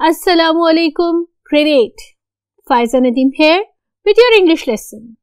Assalamu alaikum, grade 8. Faiza Nadeem here with your English lesson.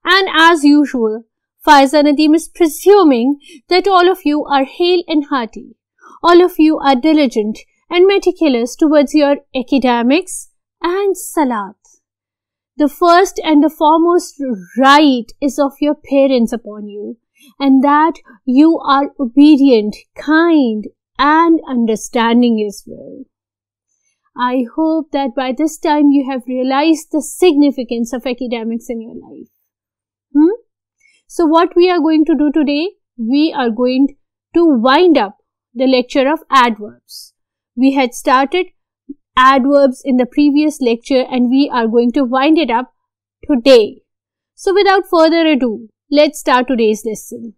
And as usual, Faiza Nadeem is presuming that all of you are hale and hearty. All of you are diligent and meticulous towards your academics and salat. The first and the foremost right is of your parents upon you, and that you are obedient, kind, and understanding as well. I hope that by this time you have realized the significance of academics in your life. So what we are going to do today, we are going to wind up the lecture of adverbs. We had started adverbs in the previous lecture and we are going to wind it up today. So without further ado, let's start today's lesson.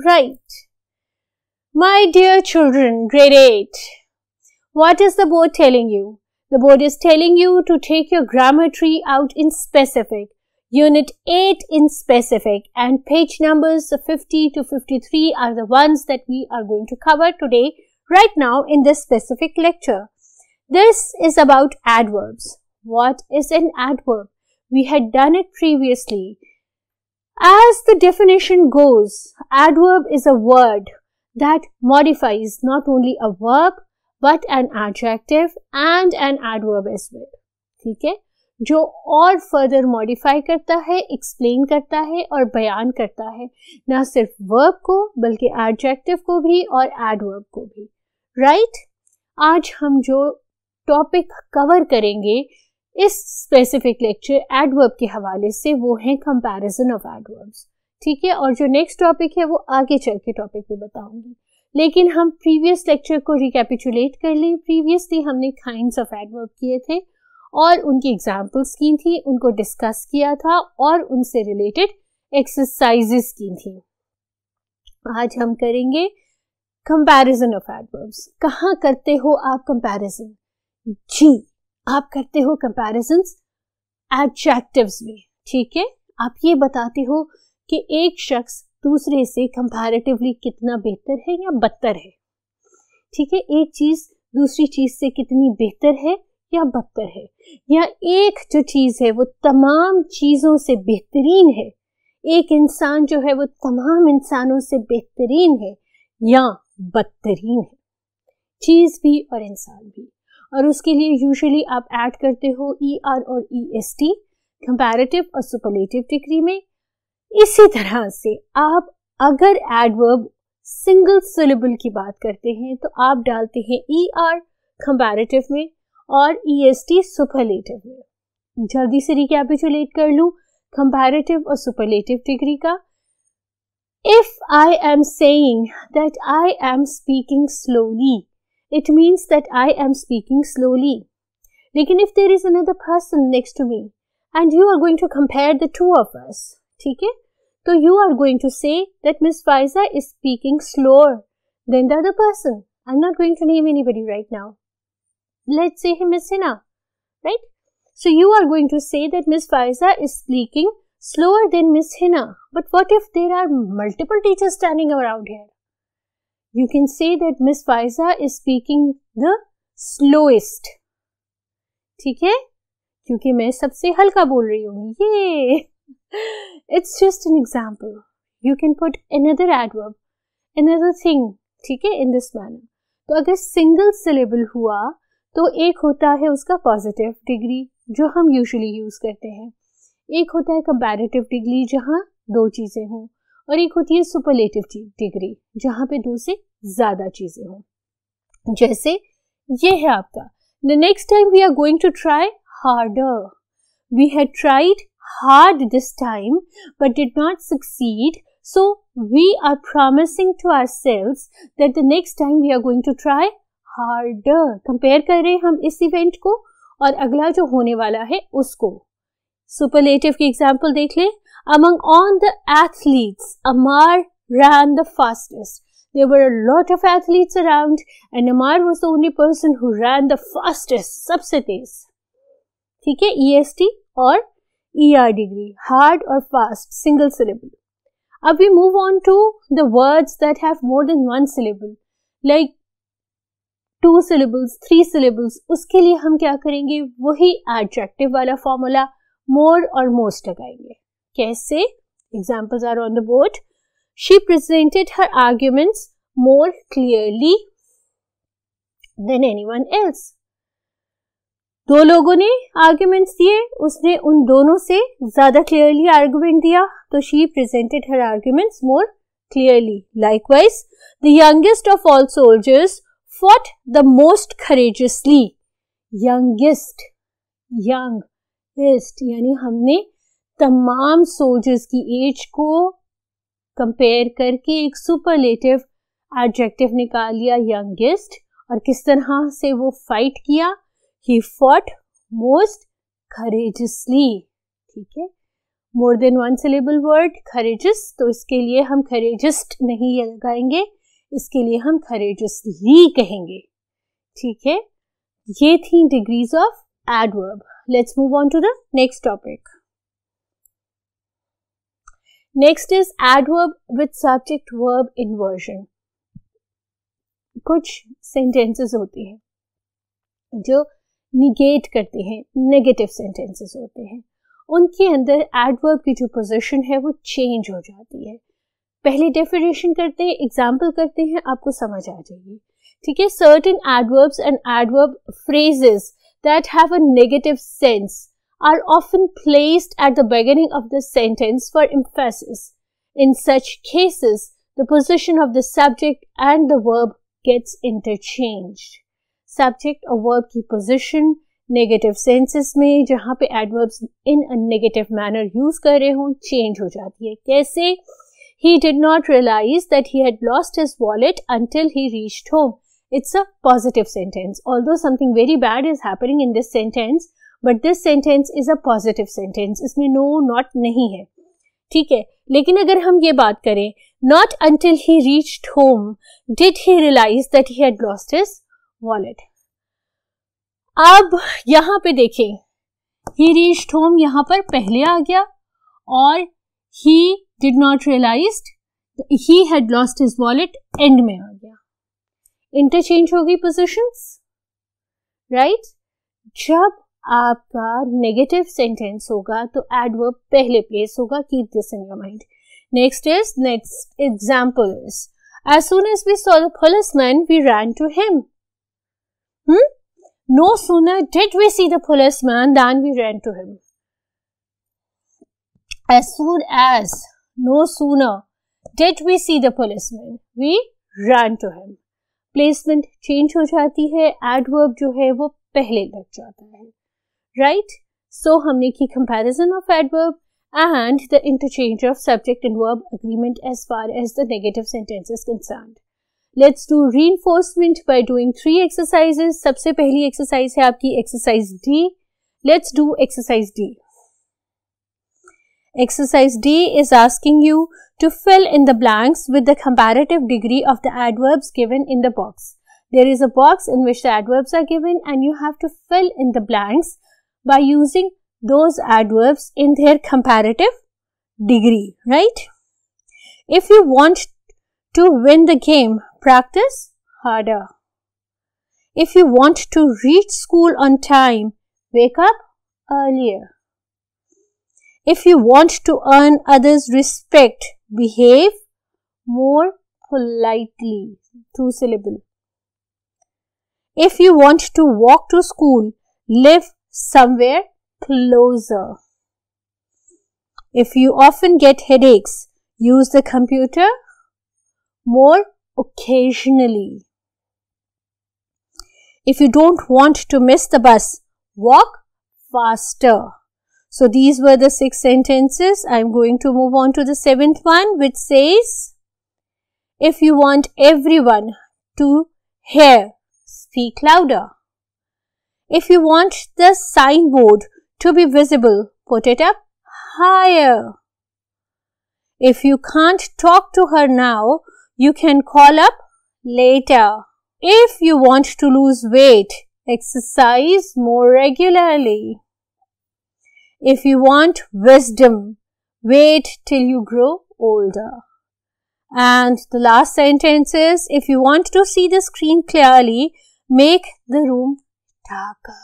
Right. My dear children, grade 8, what is the board telling you? The board is telling you to take your grammar tree out in specific, unit 8 in specific, and page numbers 50 to 53 are the ones that we are going to cover today, right now in this specific lecture. This is about adverbs. What is an adverb? We had done it previously. As the definition goes, adverb is a word that modifies not only a verb but an adjective and an adverb as well. ठीक है, जो और further modify करता है, explain करता है और बयान करता है, ना सिर्फ verb को बल्कि adjective को भी और adverb को भी. Right? आज हम जो topic cover करेंगे इस specific lecture adverb के हवाले से वो है comparison of adverbs. ठीक है, और जो नेक्स्ट टॉपिक है वो आगे चल के टॉपिक पे बताऊंगी. लेकिन हम प्रीवियस लेक्चर को रिकैपिचुलेट कर लें. प्रीवियसली हमने काइंड्स ऑफ एडवर्ब किए थे और उनकी एग्जांपल्स की थी, उनको डिस्कस किया था और उनसे रिलेटेड एक्सरसाइजेस की थी. आज हम करेंगे कंपैरिजन ऑफ एडवर्ब्स. कहाँ करते हो आप कंपैरिजन? जी, आप करते हो कंपैरिजन्स एडजेक्टिव्स में. ठीक है, आप ये बताते हो कि एक शख्स दूसरे से कंपैरेटिवली कितना बेहतर है या बदतर है. ठीक है, एक चीज दूसरी चीज से कितनी बेहतर है या बदतर है, या एक जो चीज है वो तमाम चीजों से बेहतरीन है, एक इंसान जो है वो तमाम इंसानों से बेहतरीन है या बदतरीन है, चीज भी और इंसान भी. और उसके लिए यूजुअली आप ऐड करते हो ER और EST, कंपैरेटिव और सुपरलेटिव डिग्री में. इसी तरह से आप अगर एडवर्ब सिंगल सिलेबल की बात करते हैं तो आप डालते हैं ER कंपैरेटिव में और EST सुपरलेटिव में. जल्दी से रिकैपिचुलेट कर लूं कंपैरेटिव और सुपरलेटिव डिग्री का. If I am saying that I am speaking slowly, it means that I am speaking slowly. लेकिन if there is another person next to me and you are going to compare the two of us, ठीक है, तो you are going to say that Miss Faiza is speaking slower than the other person. I'm not going to name anybody right now. Let's say Miss Hina, right? So you are going to say that Miss Faiza is speaking slower than Miss Hina. But what if there are multiple teachers standing around here? You can say that Miss Faiza is speaking the slowest. ठीक है, क्योंकि मैं सबसे हल्का बोल रही हूँ. ये It's just an example. You can put another adverb, another thing, ठीक है, in this manner. तो अगर सिंगल सिलेबल हुआ तो एक होता है उसका पॉजिटिव डिग्री जो हम यूजुअली यूज करते हैं, एक होता है कंपैरेटिव डिग्री जहाँ दो चीजें हों, और एक होती है सुपरलेटिव डिग्री जहाँ पे दो से ज्यादा चीजें हों. जैसे ये है आपका, the next time we are going to try harder. We had tried hard this time but did not succeed, so we are promising to ourselves that the next time we are going to try harder. Compare कर रहे हैं हम इस event को और अगला जो होने वाला है उसको. सुपरलेटिव की एग्जांपल देख लें. Among all the athletes, Amar ran the fastest. There were a lot of athletes around and Amar was the only person who ran the fastest, सबसे तेज. ठीक है, EST और ER degree, hard or fast, single syllable. अब we move on to the words that have more than one syllable, like 2 syllables, 3 syllables. उसके लिए हम क्या करेंगे, वही adjective वाला formula more और most लगाएंगे. कैसे? Examples are on the board. She presented her arguments more clearly than anyone else. 2 लोगों ने आर्ग्यूमेंट्स दिए, उसने उन दोनों से ज्यादा क्लियरली आर्ग्यूमेंट दिया, तो she presented her arguments more clearly. Likewise the youngest of all soldiers fought the most courageously. Youngest, youngest यानी हमने तमाम सोल्जर्स की एज को कंपेयर करके एक सुपरलेटिव एडजेक्टिव निकाल लिया, यंगेस्ट. और किस तरह से वो फाइट किया, He fought most courageously. ठीक है, more than one syllable word, courageous, तो इसके लिए हम courageous नहीं लगाएंगे, इसके लिए हम courageously कहेंगे. ठीक है, ये थी degrees of adverb. Let's move on to the next topic. Next is adverb with subject verb inversion. कुछ sentences होती हैं जो निगेट करते हैं, नेगेटिव सेंटेंसेस होते हैं, उनके अंदर एडवर्ब की जो पोजीशन है वो चेंज हो जाती है. पहले डेफिनेशन करते हैं, एग्जांपल करते हैं, आपको समझ आ जाएगी. ठीक है, certain adverbs and adverb phrases that have a negative sense are often placed at the beginning of the sentence for emphasis. In such cases the position of the subject and the verb gets interchanged. Subject और verb की position negative senses में जहां पे adverbs in a negative manner use कर रहे हों change हो जाती है. कैसे? He did not realize that he had lost his wallet until he reached home. It's a positive sentence. Although something very bad is happening in this sentence, but this sentence is a positive sentence. इसमें no, not नहीं है. ठीक है, लेकिन अगर हम ये बात करें, not until he reached home did he realize that he had lost his wallet. अब यहां पे देखें, he reached home यहां पर पहले आ गया और he did not realize he had lost his wallet and में आ गया. इंटरचेंज हो गई पोजिशंस, राइट? जब आपका नेगेटिव सेंटेंस होगा तो एडवर्ब पहले प्लेस होगा. Keep this in your mind. Next example is as soon as we saw the policeman we ran to him. No sooner did we see the policeman than we ran to him. As soon as, no sooner did we see the policeman, we ran to him. Placement change हो जाती है, adverb जो है वो पहले लग जाता है, right? So हमने की comparison of adverb and the interchange of subject and verb agreement as far as the negative sentence is concerned. Let's do reinforcement by doing 3 exercises. सबसे पहली exercise है आपकी exercise D. Let's do exercise D. Exercise D is asking you to fill in the blanks with the comparative degree of the adverbs given in the box. There is a box in which the adverbs are given and you have to fill in the blanks by using those adverbs in their comparative degree, right? If you want to win the game, practice harder. If you want to reach school on time, wake up earlier. If you want to earn others' respect, behave more politely. 2 syllable. If you want to walk to school, live somewhere closer. If you often get headaches, use the computer more occasionally. If you don't want to miss the bus, walk faster. So these were the 6 sentences. I'm going to move on to the 7th one, which says, if you want everyone to hear, speak louder. If you want the signboard to be visible, put it up higher. If you can't talk to her now, you can call up later. If you want to lose weight, exercise more regularly. If you want wisdom, wait till you grow older. And the last sentence is, if you want to see the screen clearly, make the room darker.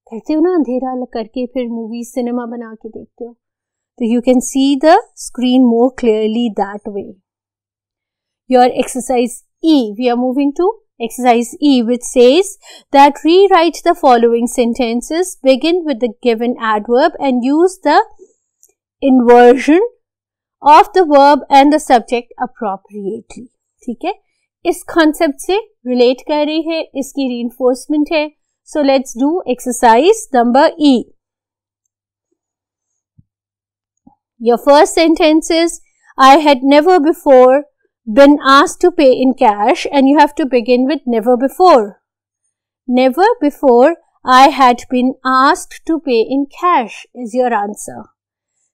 कहते हो ना अंधेरा करके फिर movie cinema बना के देखते हो, तो you can see the screen more clearly that way. Your exercise E, we are moving to exercise E, which says that rewrite the following sentences, begin with the given adverb and use the inversion of the verb and the subject appropriately. ठीक है, इस concept से relate कर रही है, इसकी reinforcement है. So let's do exercise number E. Your first sentence is, I had never before been asked to pay in cash, and you have to begin with never before. Never before I had been asked to pay in cash is your answer.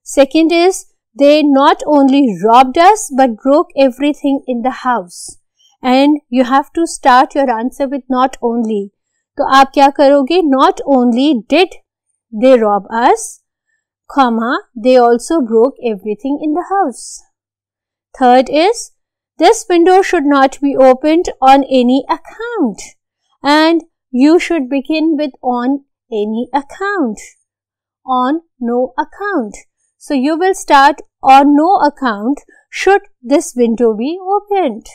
Second is, they not only robbed us but broke everything in the house. And you have to start your answer with not only. तो आप क्या करोगे? Not only did they rob us, comma, they also broke everything in the house. Third is, this window should not be opened on any account. And you should begin with on any account. On no account. So you will start on no account should this window be opened.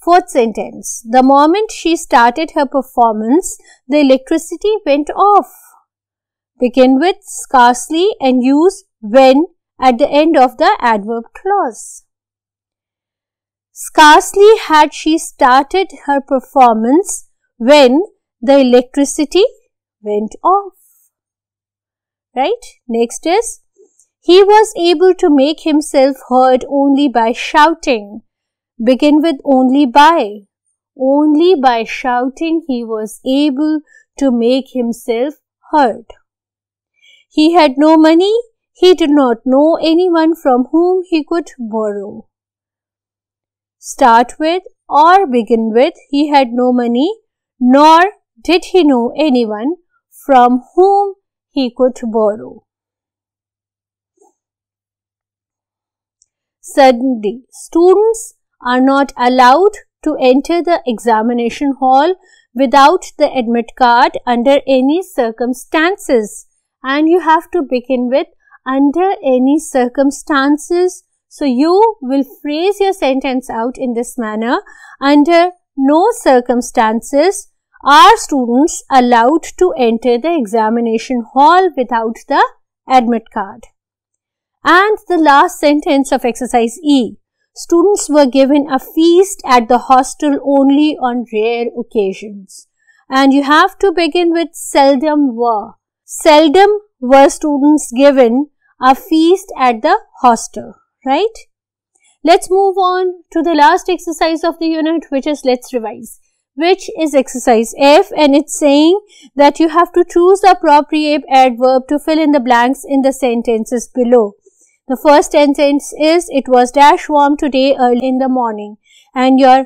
Fourth sentence, the moment she started her performance, the electricity went off. Begin with scarcely and use when at the end of the adverb clause. Scarcely had she started her performance when the electricity went off. Right? Next is, he was able to make himself heard only by shouting. Begin with only by. Only by shouting he was able to make himself heard. He had no money. He did not know anyone from whom he could borrow. Start with or begin with, he had no money, nor did he know anyone from whom he could borrow. Suddenly, students are not allowed to enter the examination hall without the admit card under any circumstances. And you have to begin with under any circumstances. So you will phrase your sentence out in this manner. Under no circumstances are students allowed to enter the examination hall without the admit card. And the last sentence of exercise E. Students were given a feast at the hostel only on rare occasions. And you have to begin with seldom were. Seldom were students given a feast at the hostel, right? Let's move on to the last exercise of the unit, which is let's revise, which is exercise F, and it's saying that you have to choose the appropriate adverb to fill in the blanks in the sentences below. The first sentence is, it was dash warm today early in the morning. And your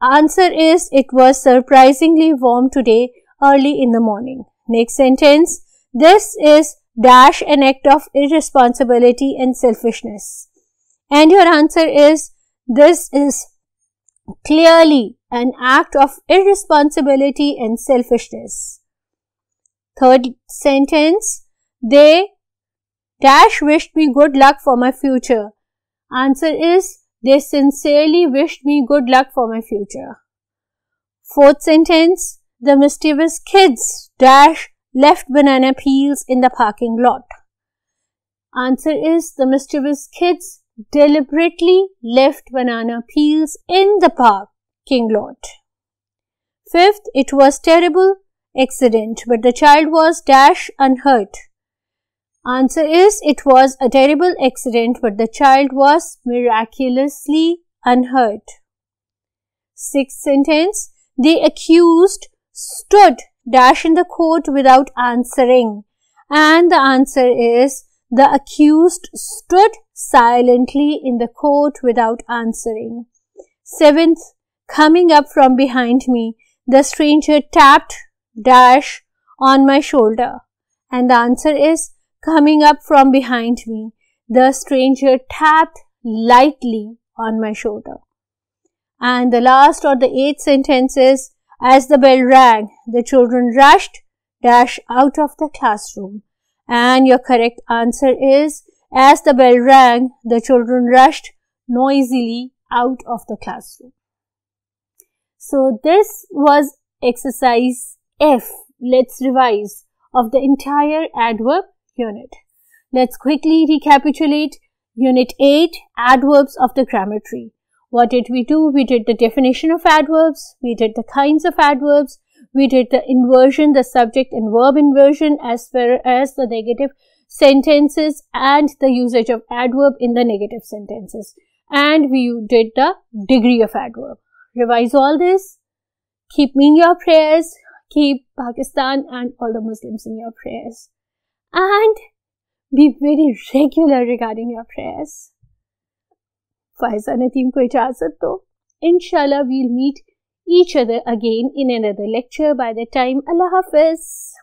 answer is, it was surprisingly warm today early in the morning. Next sentence, this is dash an act of irresponsibility and selfishness. And your answer is, this is clearly an act of irresponsibility and selfishness. Third sentence, they dash wished me good luck for my future. Answer is, they sincerely wished me good luck for my future. Fourth sentence, the mischievous kids dash left banana peels in the parking lot. Answer is, the mischievous kids deliberately left banana peels in the parking lot. Fifth, it was terrible accident, but the child was dash unhurt. Answer is, it was a terrible accident, but the child was miraculously unhurt. Sixth sentence, the accused stood dash in the court without answering. And the answer is, the accused stood silently in the court without answering. Seventh, coming up from behind me, the stranger tapped dash on my shoulder. And the answer is coming up from behind me. The stranger tapped lightly on my shoulder. And the last or the eighth sentence is, as the bell rang, the children rushed out of the classroom. And your correct answer is, as the bell rang, the children rushed noisily out of the classroom. So this was exercise F. Let's revise of the entire adverb unit. Let's quickly recapitulate Unit 8, Adverbs of the Grammar Tree. What did we do? We did the definition of adverbs, we did the kinds of adverbs, we did the inversion, the subject and verb inversion as well as the negative sentences and the usage of adverb in the negative sentences. And we did the degree of adverb. Revise all this. Keep me in your prayers. Keep Pakistan and all the Muslims in your prayers. And be very regular regarding your prayers. Faiza Nateem ko ijazat do. Inshallah, we'll meet each other again in another lecture. By the time, Allah Hafiz.